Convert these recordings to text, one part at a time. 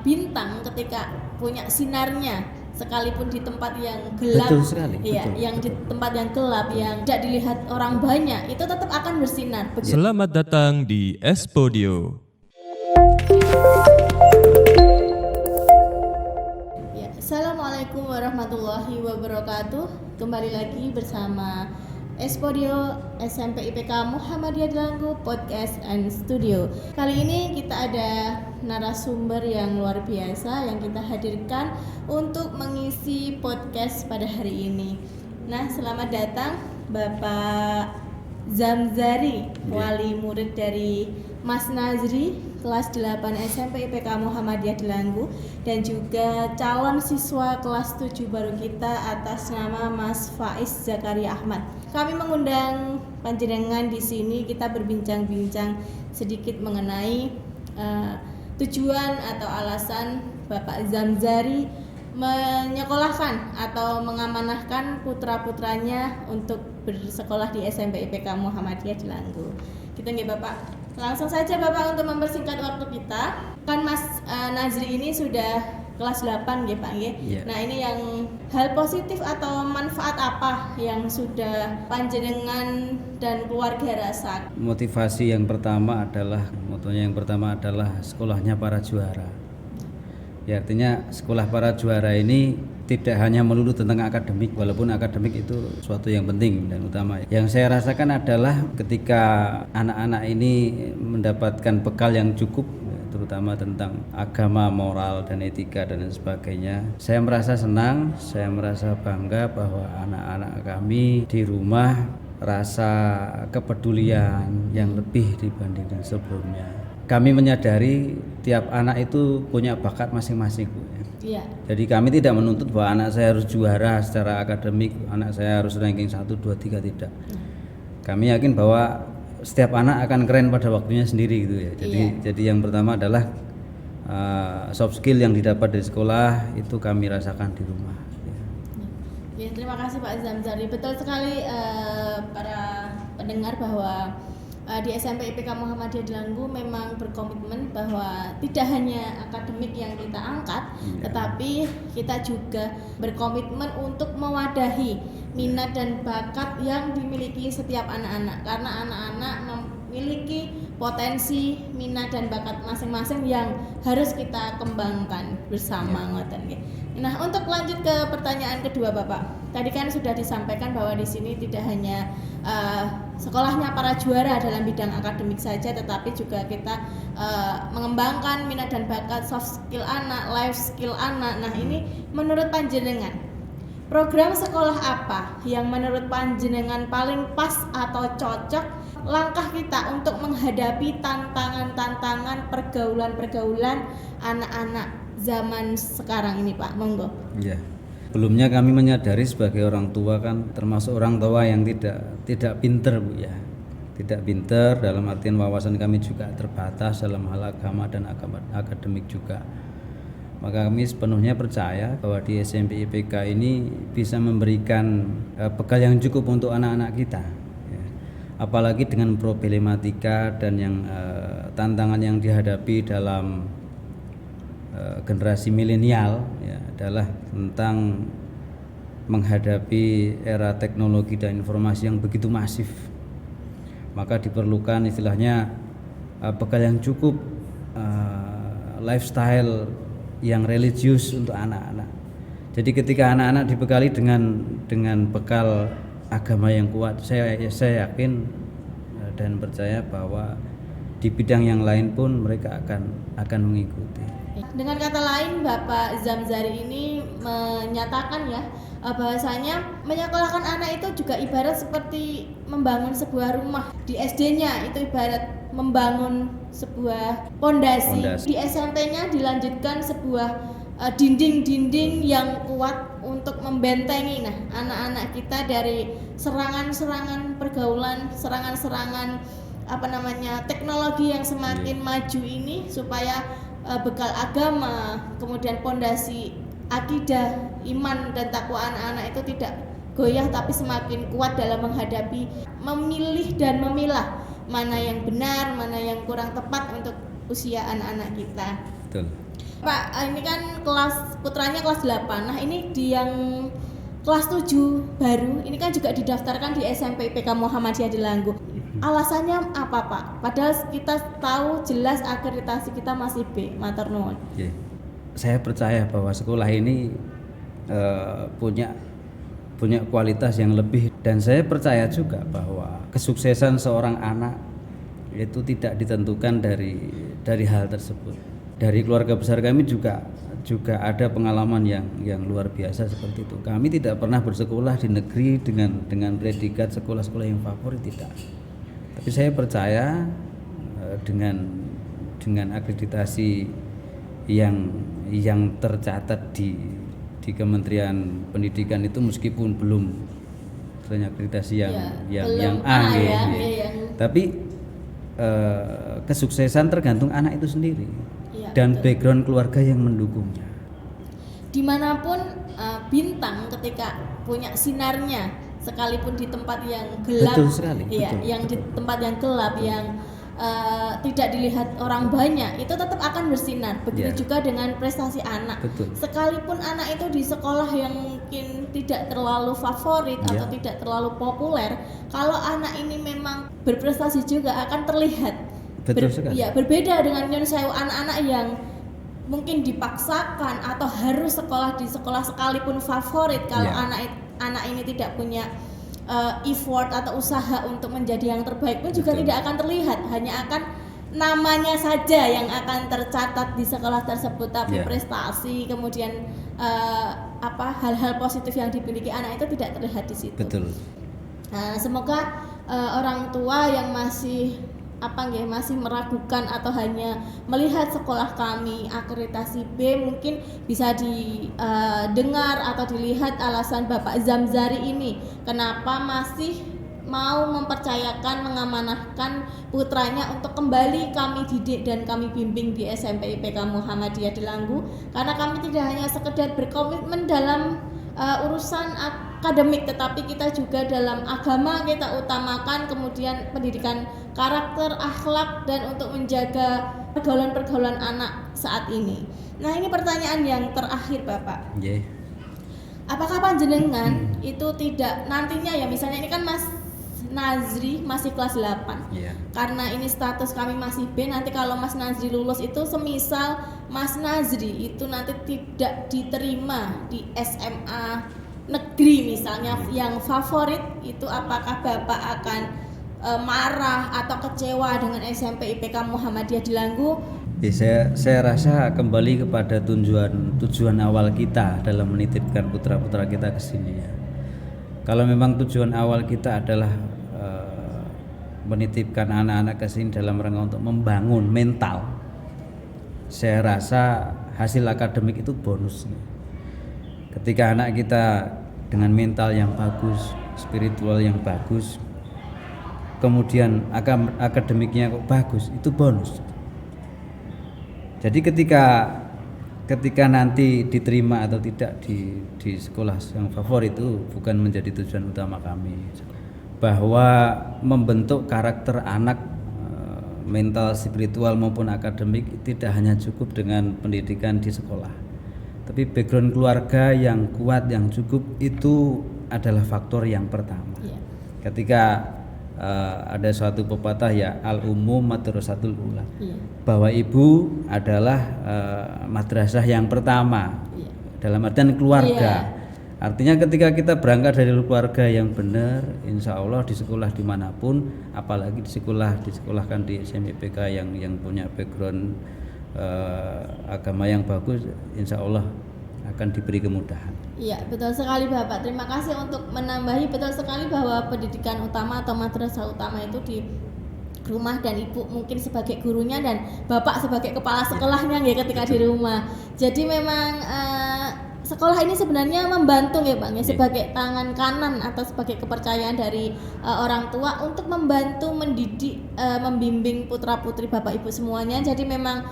bintang ketika punya sinarnya, sekalipun di tempat yang gelap. Betul sekali. Iya, betul, yang betul. di tempat yang gelap, yang tidak dilihat orang banyak, itu tetap akan bersinar. Selamat datang di Espodio. Ya, Assalamualaikum warahmatullahi wabarakatuh. Kembali lagi bersama Espodio SMP IPK Muhammadiyah Delanggu Podcast and Studio. Kali ini kita ada narasumber yang luar biasa yang kita hadirkan untuk mengisi podcast pada hari ini. Nah, selamat datang Bapak Zamzari, wali murid dari Mas Nazri, kelas 8 SMP IPK Muhammadiyah Delanggu, dan juga calon siswa kelas 7 baru kita atas nama Mas Faiz Zakaria Ahmad. Kami mengundang panjenengan di sini, kita berbincang-bincang sedikit mengenai tujuan atau alasan Bapak Zamzari menyekolahkan atau mengamanahkan putra-putranya untuk bersekolah di SMP IPK Muhammadiyah Delanggu. Kita nggih Bapak, langsung saja Bapak untuk mempersingkat waktu kita. Kan Mas Nazri ini sudah kelas 8 nggih Pak nggih. Yeah. Nah, ini yang hal positif atau manfaat apa yang sudah panjenengan dan keluarga rasa? Motivasi yang pertama adalah sekolahnya para juara. Ya, artinya sekolah para juara ini tidak hanya melulu tentang akademik, walaupun akademik itu suatu yang penting dan utama. Yang saya rasakan adalah ketika anak-anak ini mendapatkan bekal yang cukup, terutama tentang agama, moral, dan etika dan lain sebagainya. Saya merasa senang, saya merasa bangga bahwa anak-anak kami di rumah rasa kepedulian yang lebih dibandingkan sebelumnya. Kami menyadari tiap anak itu punya bakat masing-masing, Bu. Iya. Jadi kami tidak menuntut bahwa anak saya harus juara secara akademik, anak saya harus ranking 1, 2, 3, tidak. Kami yakin bahwa setiap anak akan keren pada waktunya sendiri gitu ya. Jadi yang pertama adalah soft skill yang didapat dari sekolah itu kami rasakan di rumah. Ya, terima kasih Pak Zamzari. Betul sekali para pendengar bahwa di SMP IPK Muhammadiyah Delanggu memang berkomitmen bahwa tidak hanya akademik yang kita angkat, tetapi kita juga berkomitmen untuk mewadahi minat dan bakat yang dimiliki setiap anak-anak, karena anak-anak memiliki potensi, minat dan bakat masing-masing yang harus kita kembangkan bersama. Nah, untuk lanjut ke pertanyaan kedua Bapak, tadi kan sudah disampaikan bahwa di sini tidak hanya sekolahnya para juara dalam bidang akademik saja, tetapi juga kita mengembangkan minat dan bakat, soft skill anak, life skill anak. Nah, ini menurut panjenengan, program sekolah apa yang menurut panjenengan paling pas atau cocok langkah kita untuk menghadapi tantangan-tantangan pergaulan-pergaulan anak-anak zaman sekarang ini, Pak? Monggo. Ya. Sebelumnya kami menyadari sebagai orang tua, kan termasuk orang tua yang tidak pinter, Bu, ya. Tidak pinter dalam artian wawasan kami juga terbatas dalam hal agama dan akademik juga. Maka kami sepenuhnya percaya bahwa di SMP IPK ini bisa memberikan bekal yang cukup untuk anak-anak kita, ya. Apalagi dengan problematika dan yang tantangan yang dihadapi dalam generasi milenial, ya, adalah tentang menghadapi era teknologi dan informasi yang begitu masif. Maka diperlukan istilahnya bekal yang cukup, lifestyle yang religius untuk anak-anak. Jadi ketika anak-anak dibekali dengan bekal agama yang kuat, saya yakin dan percaya bahwa di bidang yang lain pun mereka akan mengikuti. Dengan kata lain, Bapak Zamzari ini menyatakan ya bahwasanya menyekolahkan anak itu juga ibarat seperti membangun sebuah rumah. Di SD-nya itu ibarat membangun sebuah pondasi. Di SMP-nya dilanjutkan sebuah dinding-dinding yang kuat untuk membentengi anak-anak kita dari serangan-serangan pergaulan, serangan-serangan teknologi yang semakin maju ini, supaya bekal agama, kemudian pondasi akidah, iman dan takwa anak-anak itu tidak goyah tapi semakin kuat dalam menghadapi, memilih dan memilah mana yang benar, mana yang kurang tepat untuk usia anak-anak kita. Betul. Pak, ini kan putranya kelas 8. Nah, ini di yang kelas 7 baru, ini kan juga didaftarkan di SMP IPK Muhammadiyah Delanggu. Alasannya apa, Pak? Padahal kita tahu jelas akreditasi kita masih B, matur nuwun. Saya percaya bahwa sekolah ini punya kualitas yang lebih, dan saya percaya juga bahwa kesuksesan seorang anak itu tidak ditentukan dari hal tersebut. Dari keluarga besar kami juga ada pengalaman yang luar biasa seperti itu. Kami tidak pernah bersekolah di negeri dengan predikat sekolah-sekolah yang favorit, tidak. Tapi saya percaya dengan akreditasi yang tercatat di Kementerian Pendidikan itu, meskipun belum akreditasi yang A, tapi kesuksesan tergantung anak itu sendiri dan betul. Background keluarga yang mendukungnya. Dimanapun bintang ketika punya sinarnya, sekalipun di tempat yang gelap, betul sekali, di tempat yang gelap, yang tidak dilihat orang banyak, itu tetap akan bersinar. Begitu juga dengan prestasi anak. Betul. Sekalipun anak itu di sekolah yang mungkin tidak terlalu favorit atau tidak terlalu populer, kalau anak ini memang berprestasi juga akan terlihat. Betul sekali. Berbeda dengan nyun sewu anak-anak yang mungkin dipaksakan atau harus sekolah di sekolah sekalipun favorit. Kalau anak ini tidak punya effort atau usaha untuk menjadi yang terbaik pun juga tidak akan terlihat, hanya akan namanya saja yang akan tercatat di sekolah tersebut, tapi prestasi kemudian hal-hal positif yang dimiliki anak itu tidak terlihat di situ. Betul. Semoga orang tua yang masih meragukan atau hanya melihat sekolah kami akreditasi B, mungkin bisa didengar atau dilihat alasan Bapak Zamzari ini kenapa masih mau mempercayakan, mengamanahkan putranya untuk kembali kami didik dan kami bimbing di SMP IPK Muhammadiyah Delanggu, karena kami tidak hanya sekedar berkomitmen dalam urusan akademik, tetapi kita juga dalam agama kita utamakan, kemudian pendidikan karakter, akhlak, dan untuk menjaga pergaulan-pergaulan anak saat ini. Nah, ini pertanyaan yang terakhir, Bapak. Apakah panjenengan itu tidak nantinya, ya misalnya ini kan Mas Nazri masih kelas 8, karena ini status kami masih B, nanti kalau Mas Nazri lulus itu semisal Mas Nazri itu nanti tidak diterima di SMA negeri misalnya yang favorit, itu apakah Bapak akan marah atau kecewa dengan SMP IPK Muhammadiyah Delanggu? Saya rasa kembali kepada tujuan awal kita dalam menitipkan putra-putra kita ke sini ya. Kalau memang tujuan awal kita adalah menitipkan anak-anak ke sini dalam rangka untuk membangun mental, saya rasa hasil akademik itu bonus. Ketika anak kita dengan mental yang bagus, spiritual yang bagus, kemudian akademiknya kok bagus, itu bonus. Jadi ketika nanti diterima atau tidak di sekolah yang favorit itu bukan menjadi tujuan utama kami. Bahwa membentuk karakter anak, mental, spiritual maupun akademik tidak hanya cukup dengan pendidikan di sekolah, tapi background keluarga yang kuat, yang cukup, itu adalah faktor yang pertama. Ketika ada suatu pepatah ya, al-ummu madrasatul ula, bahwa ibu adalah madrasah yang pertama, dalam artian keluarga. Artinya ketika kita berangkat dari keluarga yang benar, insya Allah di sekolah dimanapun, apalagi disekolahkan di SMP IPK yang punya background agama yang bagus, insya Allah akan diberi kemudahan. Iya, betul sekali Bapak. Terima kasih untuk menambahi, betul sekali bahwa pendidikan utama atau madrasah utama itu di rumah, dan Ibu mungkin sebagai gurunya dan Bapak sebagai kepala sekolahnya ya ketika di rumah. Jadi memang sekolah ini sebenarnya membantu ya Bang ya, sebagai tangan kanan atau sebagai kepercayaan dari orang tua untuk membantu mendidik, membimbing putra-putri Bapak Ibu semuanya. Jadi memang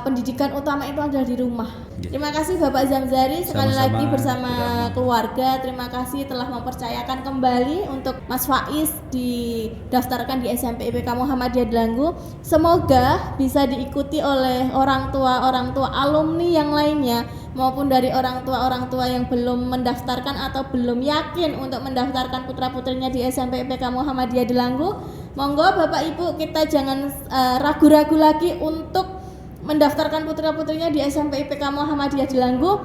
pendidikan utama itu adalah di rumah. Terima kasih Bapak Zamzari sekali Sama-sama, lagi bersama sama-sama. keluarga. Terima kasih telah mempercayakan kembali untuk Mas Faiz didaftarkan di SMP IPK Muhammadiyah Delanggu. Semoga bisa diikuti oleh orang tua alumni yang lainnya maupun dari orang tua yang belum mendaftarkan atau belum yakin untuk mendaftarkan putra-putrinya di SMP IPK Muhammadiyah Delanggu. Monggo Bapak Ibu, kita jangan ragu-ragu lagi untuk mendaftarkan putra-putrinya di SMP IPK Muhammadiyah Delanggu.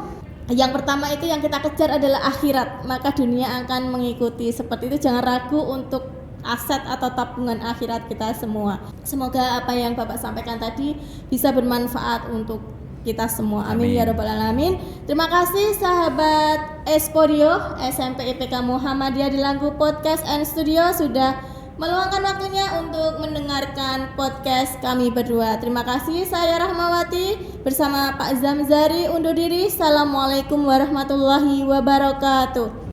Yang pertama itu yang kita kejar adalah akhirat, maka dunia akan mengikuti. Seperti itu, jangan ragu untuk aset atau tabungan akhirat kita semua. Semoga apa yang Bapak sampaikan tadi bisa bermanfaat untuk kita semua. Amin ya rabbal alamin. Terima kasih sahabat Esporio SMP IPK Muhammadiyah Delanggu Podcast and Studio sudah meluangkan waktunya untuk mendengarkan podcast kami berdua. Terima kasih. Saya Rahmawati bersama Pak Zamzari undur diri. Assalamualaikum warahmatullahi wabarakatuh.